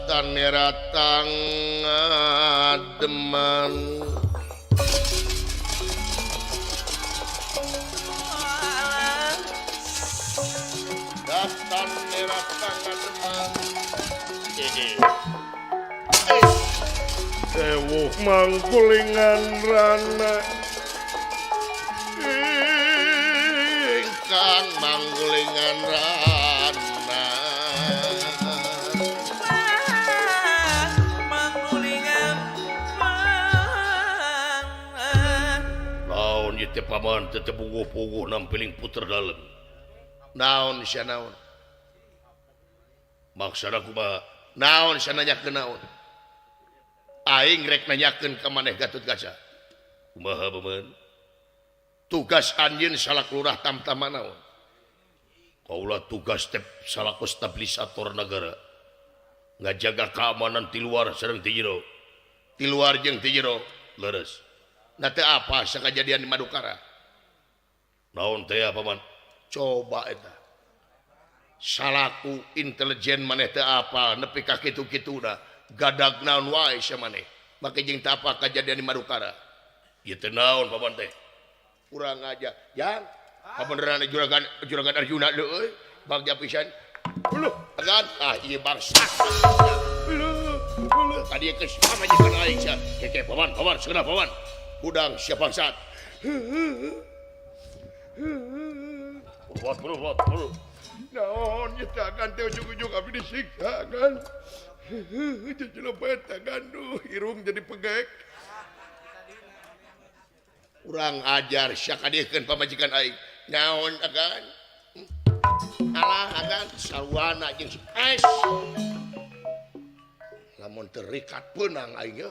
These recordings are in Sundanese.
dastan neratang deman dastan neratang deman Ewuh mangkulingan rana ingkang mangkulingan rana mangkulingan rana naon ieu teh paman teh puguh-puguh nampiling puter dalem naon sia naon maksana kumaha naon sia nanyakeun naon aing rek nanyakeun ka maneh Gatotkaca kumaha paman tugas anjeun salak lurah tamtama naon kaula tugas teh salaku stabilisator negara ngajaga keamanan di luar sareng di jero di luar jeung di jero leres na teh apa sakajadian di Madukara naon teh paman coba eta salaku intelijen maneh teh apa nepi ka kitu-kituna gadag naon wae sia maneh make jeung teh apa kajadian di Madukara ieu teh naon paman teh urang aja yang pabeneran juragan Arjuna euy bagja pisan huluh agan ieu bangsa huluh tadi ke pamajikan aing sia keke paman segenap paman udang siap bangsat buat naon ieu teh agan teh ujug-ujug abdi disiksa kan jejelepet ganduh irung jadi pegek urang ajar syakadiekeun pamajikan aing naon agan alah agan sawana jeung es lamun terikat peunang aing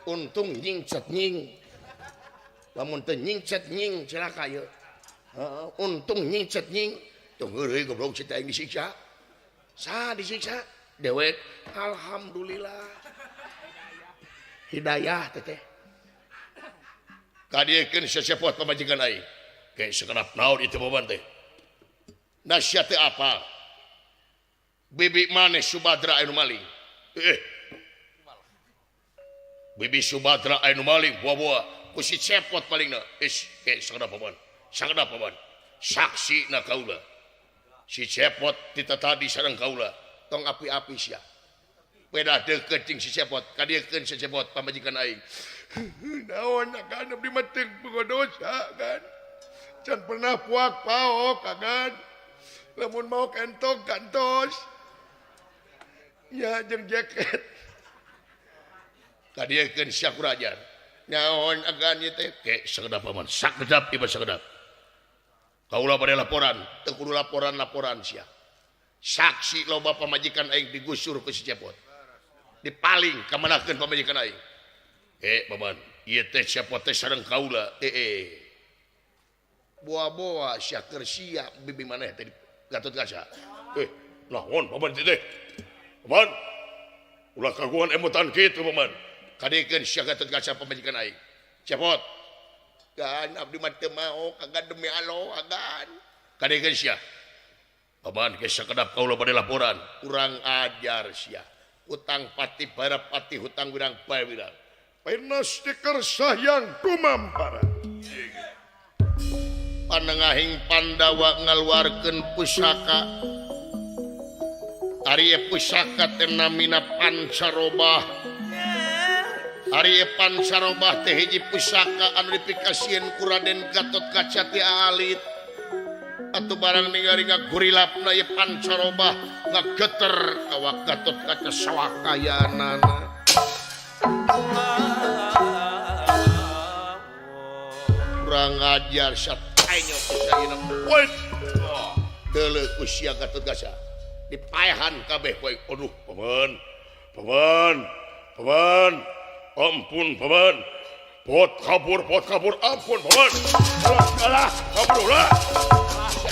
untung nyingcet nying lamun teu nyingcet nying celaka ye untung nyingcet nying tong heureuy goblok cita aing disiksa sa disiksa dewek alhamdulillah hidayah teteh kadiekeun sesepot pamajikan aing ge segenap naon itu paman teh nasihat teh apa bibi maneh Subadra anu maling bibi Subadra anu maling buah-buah ku si cepot palingna ge segenap paman saksina kaula si cepot ditatadi sareng kaula tong api-api sia beda deukeut jeung si cepot kadiekeun si cepot pamajikan aing naon kan abdi mah teu boga dosa kan can pernah puak paok kan lamun mau kentok kantos ya jeung jaket kadiekeun sia kurajan naon agan ieu teh ke sakedap paman sakedap ieu sakedap kaula bade laporan teu kudu laporan sia saksi loba pamajikan aing digusur ku si cepot dipaling kamanakeun pamajikan aing paman ieu teh cepot teh sareng kaula boa-boa sia keur sia bibi maneh teh Gatotkaca naon paman teh paman ulah kaguan emotan kitu paman kadiekeun sia Gatotkaca pamajikan aing cepot kan abdi mah teu mau kagak demi Allah agan kadiekeun sia paman ge sakedap kaula bade laporan urang ajar sia utang pati barapati hutang wirang wirang pernah stiker sayang kumampara panengahing Pandawa ngaluarkeun pusaka ari pusaka teh namina Pancarobah ari Pancarobah teh hiji pusaka anu dipikasieun ku Raden Gatotkaca ti alit atuh barang ningali ngagurilapna ieu Pancarobah ngageter awak Gatotkaca sawakayanana kurang ajar satanya pisaina poin deuleu ku sia Gatotkaca dipaehan kabeh poe aduh paman ampun paman pot kabur ampun paman alah kabur lah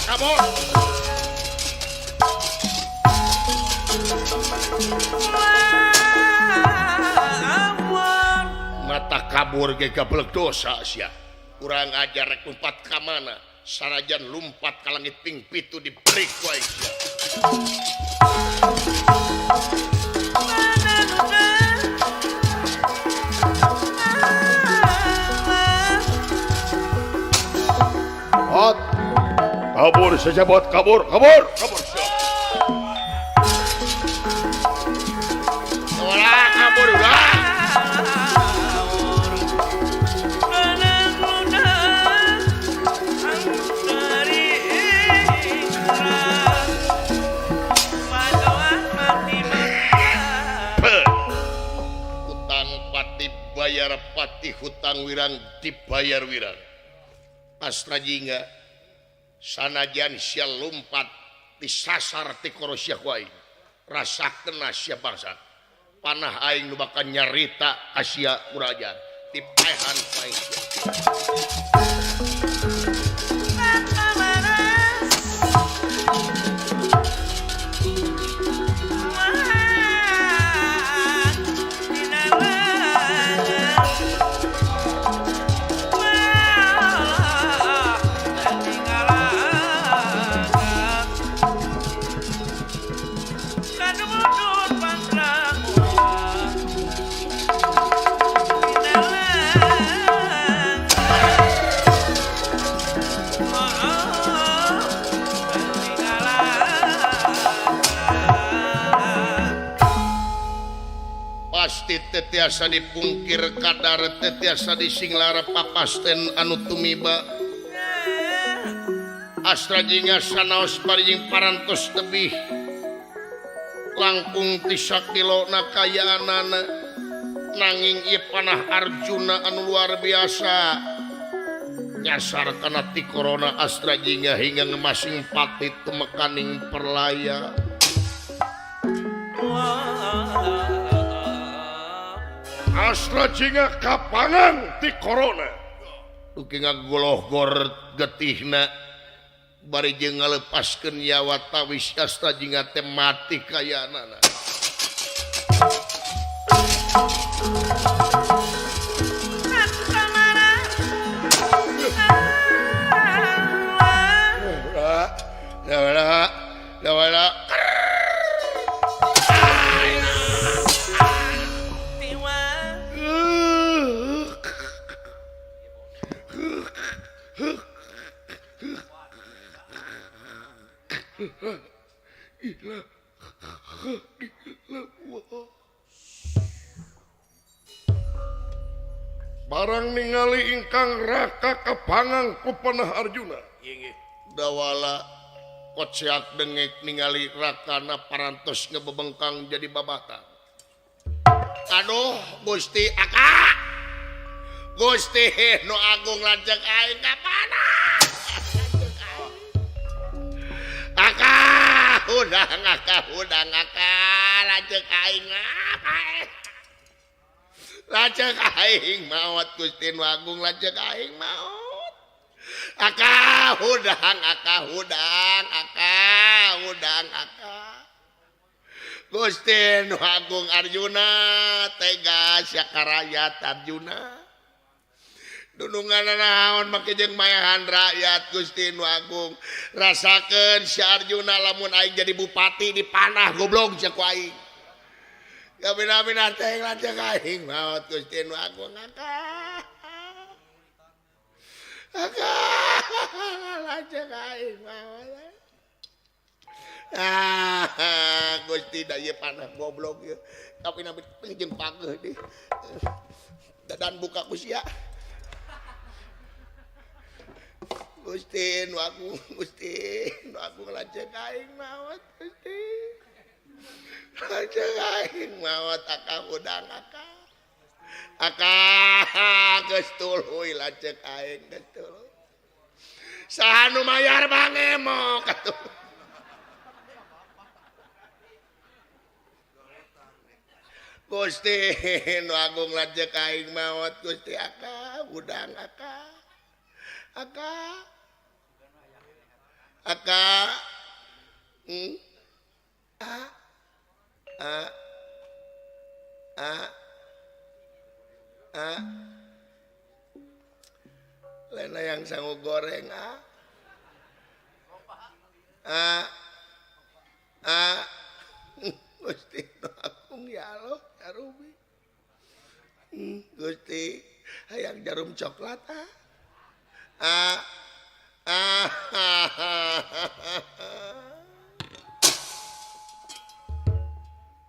kabur mata kabur ge gablek dosa sia kurang ajar rek lumpat ka mana sarajan lumpat ka langit ping pitu dibreak wae sia kabur sejabat kabur ulah kabur ulah hutang pati bayar pati hutang wirang dibayar wirang Astra jingga sanajan sia lumpat disasar ti korosia kuai rasakeun sia bangsa panah aing nu bakal nyarita asia urajan ti paehan paeng pasti tetiasa dipungkir kadar tetiasa disinglara papasten anu tumiba Astra jingga sanaos paring parantos tebih langkung ti sakilona kayaanana nanging ieu panah Arjuna anu luar biasa nyasar kana ti corona Astra jingga hingga ngemasing pati temekaning perlaya Astra jingga kapangan ti corona duki ngagoloh-gor getihna bari jeung ngalepaskeun nyawa tawis Astra jingga teh mati kayanana Dawala barang ningali ingkang raka kapangang ku panah Arjuna dawala kociak dengek ningali rakana parantos ngebebengkang jadi babata aduh Gusti Aka Gusti nu agung lanjeng aing kapana Aka hudang Aka lanjeng aing apa lanjeng aing maot Gusti nu agung lanjeng aing maot Aka hudang Gusti nu agung Arjuna tegas sakarayat Arjuna dunungan naon make jeung mayahan rakyat Gusti nu agung rasakeun si Arjuna lamun aing jadi bupati di panah goblok cek ku aing kabina-bina teh lanjeng aing maot Gusti nu agung Aka lanjeng aing maot Gusti da ieu panah goblok ieu kabina-bina jeung pageuh deui dadan buka ku sia Gusti nu agung lanjeng aing maot Gusti lanjeng aing maot Aka hudang Aka geus tuluy lanjeng aing geus tuluy saha nu mayar bangemo katuh Gusti nu agung lanjeng aing maot Gusti Aka hudang Aka Lena yang sanggup goreng Gusti agung ya Allah ya Rubi Gusti hayang jarum coklat